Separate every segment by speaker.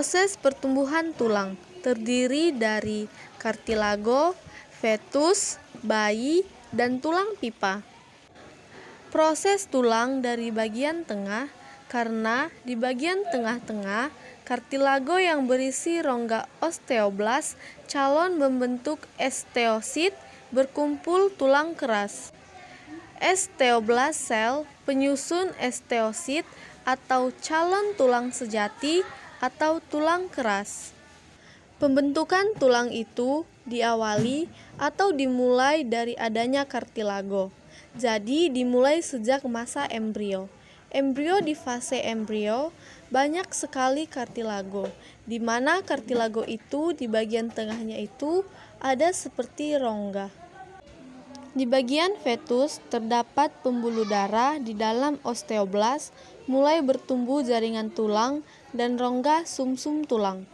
Speaker 1: Proses pertumbuhan tulang terdiri dari kartilago, fetus, bayi, dan tulang pipa. Proses tulang dari bagian tengah, karena di bagian tengah-tengah kartilago yang berisi rongga osteoblas calon membentuk osteosit berkumpul tulang keras. Osteoblast sel penyusun osteosit atau calon tulang sejati atau tulang keras. Pembentukan tulang itu diawali atau dimulai dari adanya kartilago. Jadi dimulai sejak masa embrio. Embrio di fase embrio banyak sekali kartilago, di mana kartilago itu di bagian tengahnya itu ada seperti rongga. Di bagian fetus terdapat pembuluh darah di dalam osteoblas, mulai bertumbuh jaringan tulang dan rongga sumsum tulang.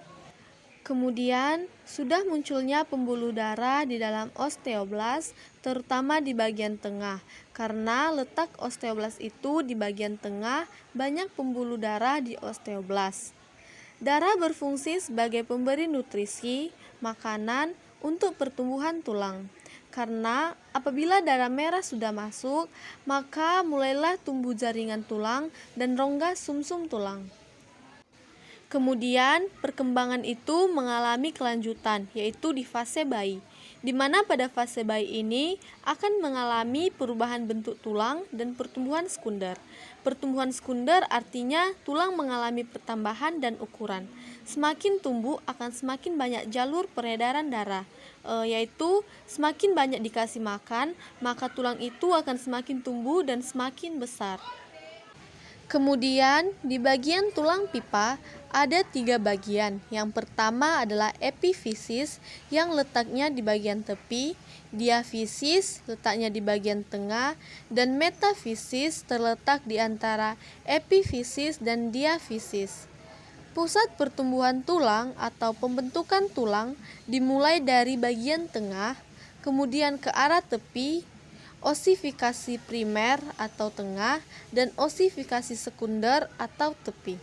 Speaker 1: Kemudian sudah munculnya pembuluh darah di dalam osteoblas, terutama di bagian tengah. Karena letak osteoblas itu di bagian tengah, banyak pembuluh darah di osteoblas. Darah berfungsi sebagai pemberi nutrisi, makanan untuk pertumbuhan tulang. Karena apabila darah merah sudah masuk, maka mulailah tumbuh jaringan tulang dan rongga sumsum tulang. Kemudian perkembangan itu mengalami kelanjutan, yaitu di fase bayi, di mana pada fase bayi ini akan mengalami perubahan bentuk tulang dan pertumbuhan sekunder. Pertumbuhan sekunder artinya tulang mengalami pertambahan dan ukuran. Semakin tumbuh akan semakin banyak jalur peredaran darah, yaitu semakin banyak dikasih makan, maka tulang itu akan semakin tumbuh dan semakin besar. Kemudian di bagian tulang pipa ada 3 bagian. Yang pertama adalah epifisis yang letaknya di bagian tepi, diafisis letaknya di bagian tengah, dan metafisis terletak di antara epifisis dan diafisis. Pusat pertumbuhan tulang atau pembentukan tulang dimulai dari bagian tengah, kemudian ke arah tepi, osifikasi primer atau tengah, dan osifikasi sekunder atau tepi.